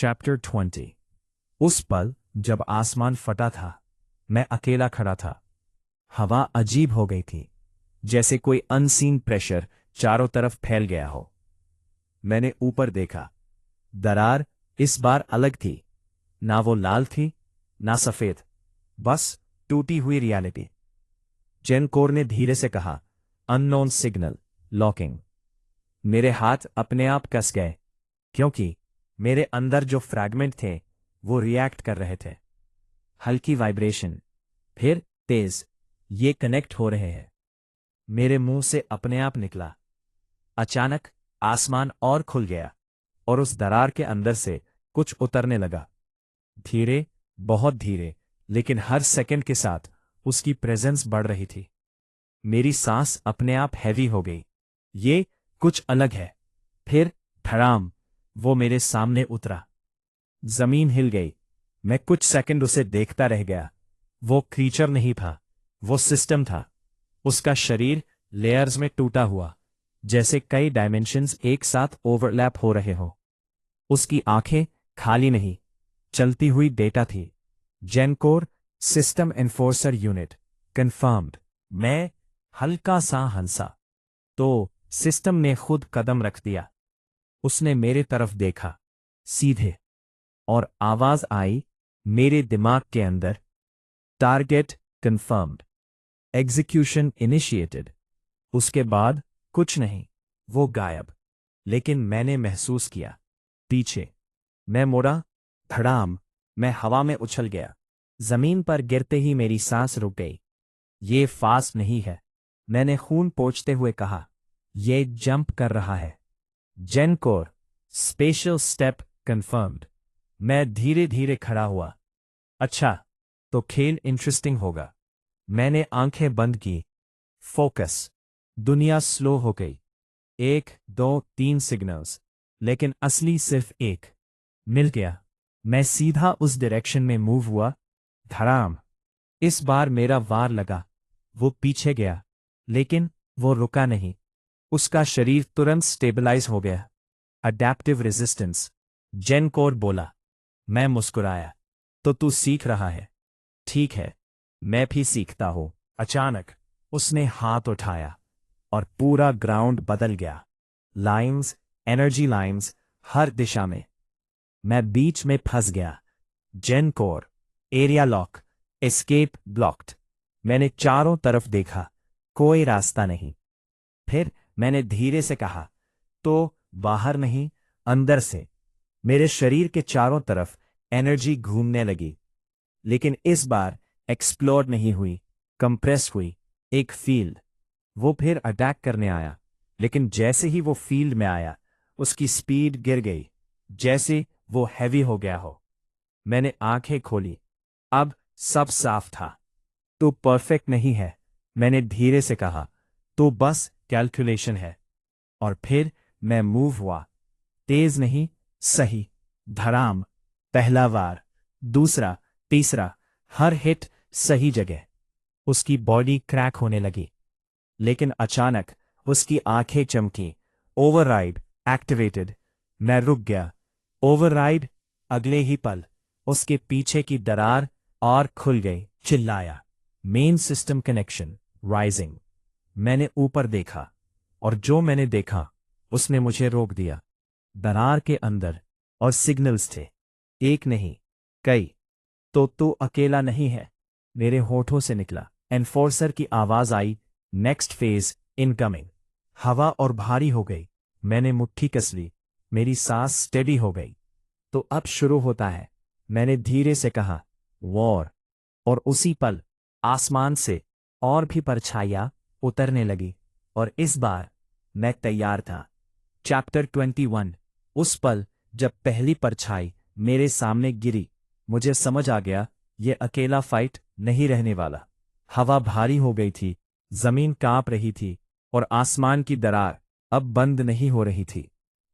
Chapter 20। उस पल जब आसमान फटा था, मैं अकेला खड़ा था। हवा अजीब हो गई थी, जैसे कोई अनसीन प्रेशर चारों तरफ फैल गया हो। मैंने ऊपर देखा। दरार इस बार अलग थी। ना वो लाल थी, ना सफेद, बस टूटी हुई रियलिटी। जेनकोर ने धीरे से कहा, अननोन सिग्नल लॉकिंग। मेरे हाथ अपने आप कस गए, क्योंकि मेरे अंदर जो फ्रैगमेंट थे वो रिएक्ट कर रहे थे। हल्की वाइब्रेशन, फिर तेज। ये कनेक्ट हो रहे हैं। मेरे मुंह से अपने आप निकला। अचानक आसमान और खुल गया और उस दरार के अंदर से कुछ उतरने लगा। धीरे, बहुत धीरे, लेकिन हर सेकंड के साथ उसकी प्रेजेंस बढ़ रही थी। मेरी सांस अपने आप हैवी हो गई। ये कुछ अलग है। फिर धड़ाम, वो मेरे सामने उतरा। जमीन हिल गई। मैं कुछ सेकंड उसे देखता रह गया। वो क्रीचर नहीं था, वो सिस्टम था। उसका शरीर लेयर्स में टूटा हुआ, जैसे कई डायमेंशंस एक साथ ओवरलैप हो रहे हो। उसकी आंखें खाली नहीं, चलती हुई डेटा थी। जेनकोर सिस्टम एनफोर्सर यूनिट कंफर्म्ड। मैं हल्का सा हंसा, तो सिस्टम ने खुद कदम रख दिया। उसने मेरे तरफ देखा, सीधे, और आवाज आई मेरे दिमाग के अंदर, टारगेट कंफर्म्ड, एग्जीक्यूशन इनिशिएटेड। उसके बाद कुछ नहीं, वो गायब। लेकिन मैंने महसूस किया, पीछे। मैं मुड़ा, धड़ाम, मैं हवा में उछल गया। जमीन पर गिरते ही मेरी सांस रुक गई। ये फास्ट नहीं है, मैंने खून पोंछते हुए कहा। ये जंप कर रहा है। जेनकोर स्पेशल स्टेप कंफर्म्ड। मैं धीरे धीरे खड़ा हुआ। अच्छा, तो खेल इंटरेस्टिंग होगा। मैंने आंखें बंद की। फोकस। दुनिया स्लो हो गई। 1, 2, 3 सिग्नल्स, लेकिन असली सिर्फ एक। मिल गया। मैं सीधा उस डायरेक्शन में मूव हुआ। धड़ाम। इस बार मेरा वार लगा। वो पीछे गया, लेकिन वो रुका नहीं। उसका शरीर तुरंत स्टेबलाइज हो गया। अडैप्टिव रेजिस्टेंस, जेनकोर बोला। मैं मुस्कुराया। तो तू सीख रहा है? ठीक है, मैं भी सीखता हूं। अचानक उसने हाथ उठाया और पूरा ग्राउंड बदल गया। लाइंस, एनर्जी लाइंस, हर दिशा में। मैं बीच में फंस गया। जेनकोर एरिया लॉक, एस्केप ब्लॉक्ड। मैंने चारों तरफ देखा, कोई रास्ता नहीं। फिर मैंने धीरे से कहा, तो बाहर नहीं, अंदर से। मेरे शरीर के चारों तरफ एनर्जी घूमने लगी, लेकिन इस बार एक्सप्लोर नहीं हुई, कंप्रेस हुई। एक फील्ड। वो फिर अटैक करने आया, लेकिन जैसे ही वो फील्ड में आया, उसकी स्पीड गिर गई, जैसे वो हैवी हो गया हो। मैंने आंखें खोली। अब सब साफ था। तू परफेक्ट नहीं है, मैंने धीरे से कहा। तो बस कैलकुलेशन है। और फिर मैं मूव हुआ। तेज नहीं, सही। धड़ाम। पहला वार, दूसरा, तीसरा, हर हिट सही जगह। उसकी बॉडी क्रैक होने लगी, लेकिन अचानक उसकी आंखें चमकी। Override activated. मैं रुक गया। ओवरराइड। अगले ही पल उसके पीछे की दरार और खुल गई। चिल्लाया, मेन सिस्टम कनेक्शन राइजिंग। मैंने ऊपर देखा, और जो मैंने देखा उसने मुझे रोक दिया। दरार के अंदर और सिग्नल्स थे, एक नहीं, कई। तो तू अकेला नहीं है, मेरे होठों से निकला। एनफोर्सर की आवाज आई, नेक्स्ट फेज इनकमिंग। हवा और भारी हो गई। मैंने मुट्ठी कस ली। मेरी सांस स्टेडी हो गई। तो अब शुरू होता है, मैंने धीरे से कहा। वॉर। और उसी पल आसमान से और भी परछाइयां उतरने लगी, और इस बार मैं तैयार था। चैप्टर 21। उस पल जब पहली परछाई मेरे सामने गिरी, मुझे समझ आ गया, ये अकेला फाइट नहीं रहने वाला। हवा भारी हो गई थी, जमीन कांप रही थी, और आसमान की दरार अब बंद नहीं हो रही थी।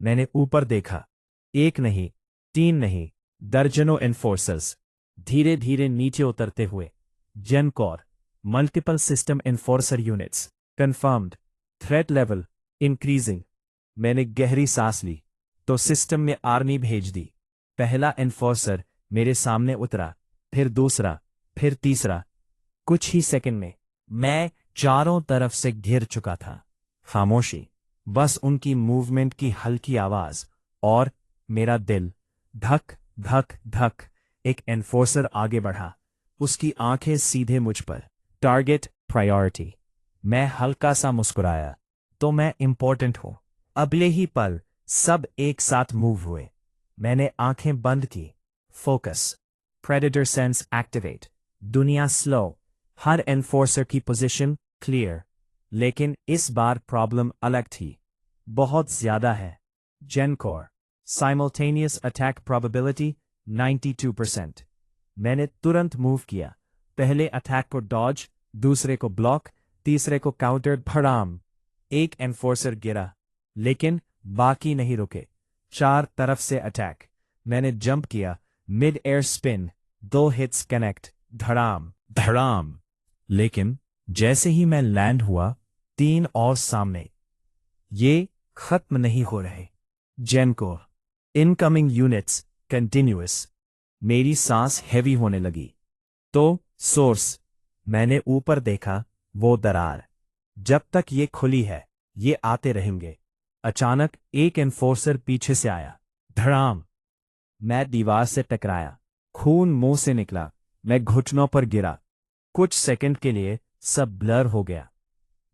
मैंने ऊपर देखा। एक नहीं, तीन नहीं, दर्जनों एनफोर्सर्स धीरे धीरे नीचे उतरते हुए। Gencore multiple system enforcer units confirmed. Threat level increasing. मैंने गहरी सांस ली, तो सिस्टम ने आर्मी भेज दी। पहला एनफोर्सर मेरे सामने उतरा, फिर दूसरा, फिर तीसरा। कुछ ही सेकंड में मैं चारों तरफ से घिर चुका था। खामोशी, बस उनकी मूवमेंट की हल्की आवाज और मेरा दिल धक धक धक। एक एनफोर्सर आगे बढ़ा, उसकी आंखें सीधे मुझ पर। Target, priority. मैं हल्का सा मुस्कुराया। तो मैं इंपॉर्टेंट हूं। अगले ही पल सब एक साथ मूव हुए। मैंने आंखें बंद की। Focus, predator sense activate. दुनिया स्लो, हर एनफोर्सर की पोजीशन क्लियर। लेकिन इस बार प्रॉब्लम अलग थी, बहुत ज्यादा है। जेनकोर, साइमल्टेनियस अटैक प्रोबेबिलिटी 92%। मैंने तुरंत मूव किया। पहले अटैक को डॉज, दूसरे को ब्लॉक, तीसरे को काउंटर। भड़ाम, एक एनफोर्सर गिरा, लेकिन बाकी नहीं रुके। चार तरफ से अटैक। मैंने जंप किया, mid air spin, 2 hits connect. धड़ाम धड़ाम। लेकिन जैसे ही मैं लैंड हुआ, 3 और सामने। ये खत्म नहीं हो रहे। जेनको, इनकमिंग यूनिट्स कंटिन्यूअस। मेरी सांस हैवी होने लगी। तो सोर्स, मैंने ऊपर देखा, वो दरार। जब तक ये खुली है, ये आते रहेंगे। अचानक एक एनफोर्सर पीछे से आया। धड़ाम, मैं दीवार से टकराया। खून मुंह से निकला। मैं घुटनों पर गिरा। कुछ सेकंड के लिए सब ब्लर हो गया।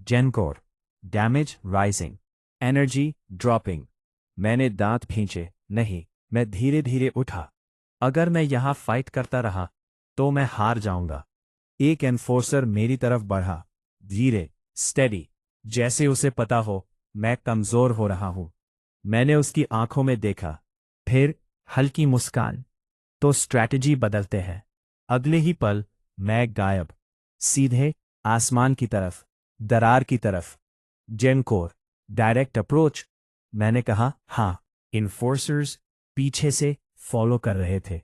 जेनकोर, डैमेज राइजिंग, एनर्जी ड्रॉपिंग। मैंने दांत खींचे। नहीं, मैं धीरे धीरे उठा। अगर मैं यहां फाइट करता रहा तो मैं हार जाऊंगा। एक एनफोर्सर मेरी तरफ बढ़ा, धीरे, स्टेडी, जैसे उसे पता हो मैं कमजोर हो रहा हूं। मैंने उसकी आंखों में देखा, फिर हल्की मुस्कान। तो स्ट्रैटेजी बदलते हैं। अगले ही पल मैं गायब, सीधे आसमान की तरफ, दरार की तरफ। जेनकोर, डायरेक्ट अप्रोच। मैंने कहा हां। इन्फोर्सर्स पीछे से फॉलो कर रहे थे।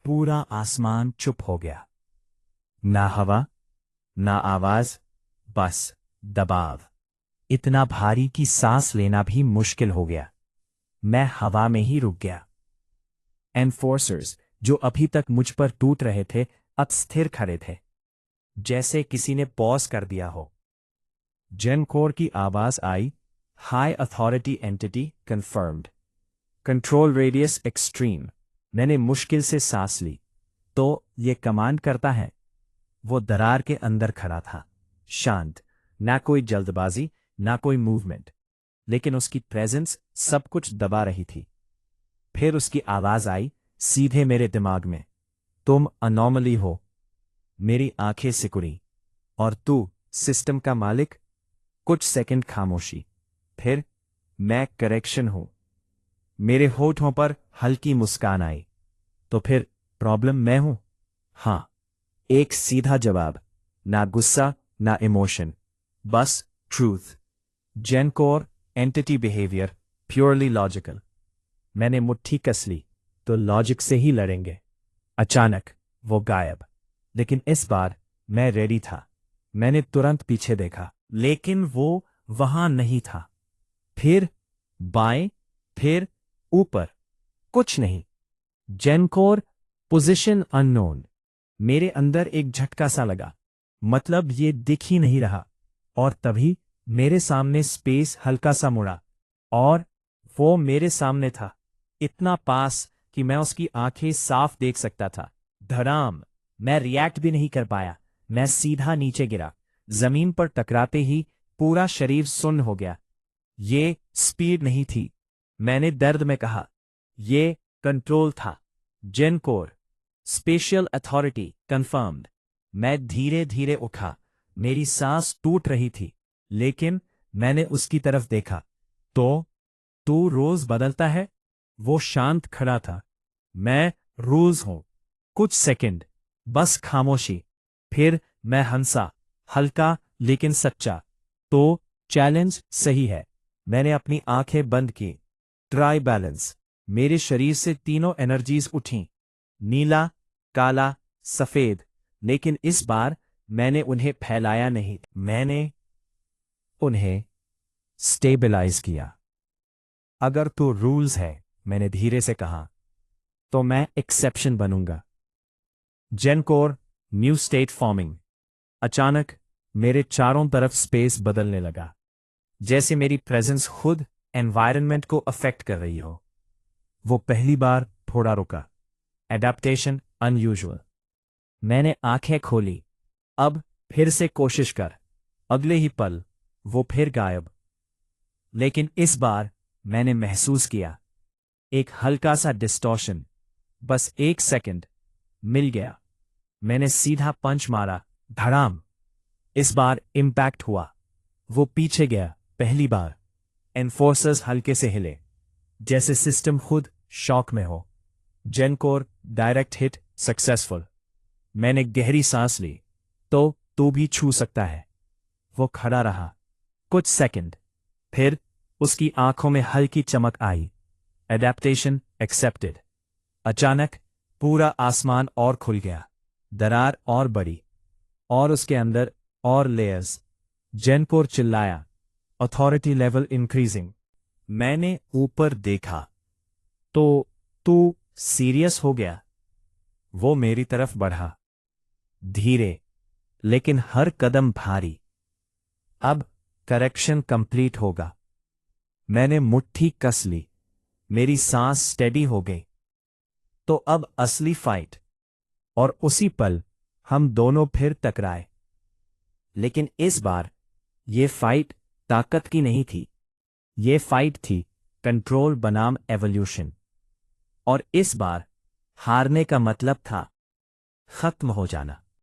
पूरा आसमान चुप हो गया। ना हवा, ना आवाज, बस दबाव। इतना भारी कि सांस लेना भी मुश्किल हो गया। मैं हवा में ही रुक गया। एनफोर्सर्स जो अभी तक मुझ पर टूट रहे थे, अब स्थिर खड़े थे, जैसे किसी ने पॉज कर दिया हो। जेनकोर की आवाज आई, high authority entity confirmed, control radius extreme. मैंने मुश्किल से सांस ली। तो ये कमांड करता है। वो दरार के अंदर खड़ा था, शांत, ना कोई जल्दबाजी, ना कोई मूवमेंट, लेकिन उसकी प्रेजेंस सब कुछ दबा रही थी। फिर उसकी आवाज आई, सीधे मेरे दिमाग में, तुम अनॉमली हो। मेरी आंखें सिकुड़ी। और तू सिस्टम का मालिक। कुछ सेकंड खामोशी, फिर, मैं करेक्शन हूं। मेरे होठों पर हल्की मुस्कान आई। तो फिर प्रॉब्लम मैं हूं? हां। एक सीधा जवाब, ना गुस्सा, ना इमोशन, बस truth. Gencore, entity behaviour, purely logical. मैंने मुट्ठी कस ली, तो लॉजिक से ही लड़ेंगे। अचानक वो गायब। लेकिन इस बार मैं रेडी था। मैंने तुरंत पीछे देखा, लेकिन वो वहां नहीं था। फिर बाएं, फिर ऊपर, कुछ नहीं। जेनकोर, पोजीशन अननोन। मेरे अंदर एक झटका सा लगा, मतलब ये दिख ही नहीं रहा। और तभी मेरे सामने स्पेस हल्का सा मुड़ा, और वो मेरे सामने था, इतना पास कि मैं उसकी आंखें साफ देख सकता था। धड़ाम, मैं रिएक्ट भी नहीं कर पाया। मैं सीधा नीचे गिरा। जमीन पर टकराते ही पूरा शरीर सुन्न हो गया। ये स्पीड नहीं थी, मैंने दर्द में कहा। ये कंट्रोल था। जेनकोर, स्पेशल अथॉरिटी कंफर्म्ड। मैं धीरे धीरे उठा। मेरी सांस टूट रही थी, लेकिन मैंने उसकी तरफ देखा। तो तू रोज बदलता है? वो शांत खड़ा था। मैं रूल्स हूं। कुछ सेकंड, बस खामोशी। फिर मैं हंसा, हल्का लेकिन सच्चा। तो चैलेंज सही है। मैंने अपनी आंखें बंद की। Try balance. मेरे शरीर से तीनों एनर्जीज उठीं, नीला, काला, सफेद। लेकिन इस बार मैंने उन्हें फैलाया नहीं, मैंने उन्हें स्टेबलाइज किया। अगर तो रूल्स है, मैंने धीरे से कहा, तो मैं एक्सेप्शन बनूंगा। जेनकोर, न्यू स्टेट फॉर्मिंग। अचानक मेरे चारों तरफ स्पेस बदलने लगा, जैसे मेरी प्रेजेंस खुद एनवायरनमेंट को अफेक्ट कर रही हो। वो पहली बार थोड़ा रुका। Adaptation unusual. मैंने आंखें खोली। अब फिर से कोशिश कर। अगले ही पल वो फिर गायब। लेकिन इस बार मैंने महसूस किया एक हल्का सा डिस्टॉर्शन। बस 1 सेकंड। मिल गया। मैंने सीधा पंच मारा। धड़ाम। इस बार इम्पैक्ट हुआ। वो पीछे गया। पहली बार एनफोर्सर्स हल्के से हिले, जैसे सिस्टम खुद शॉक में हो। जेनकोर, डायरेक्ट हिट सक्सेसफुल। मैंने गहरी सांस ली। तो तू भी छू सकता है। वो खड़ा रहा कुछ सेकंड, फिर उसकी आंखों में हल्की चमक आई। Adaptation accepted. अचानक पूरा आसमान और खुल गया। दरार और बड़ी, और उसके अंदर और लेयर्स। जेनकोर चिल्लाया, अथॉरिटी लेवल इंक्रीजिंग। मैंने ऊपर देखा तो तू सीरियस हो गया। वो मेरी तरफ बढ़ा, धीरे, लेकिन हर कदम भारी। अब करेक्शन कंप्लीट होगा। मैंने मुट्ठी कस ली। मेरी सांस स्टेडी हो गई। तो अब असली फाइट। और उसी पल हम दोनों फिर टकराए। लेकिन इस बार ये फाइट ताकत की नहीं थी। ये फाइट थी कंट्रोल बनाम एवोल्यूशन। और इस बार हारने का मतलब था खत्म हो जाना।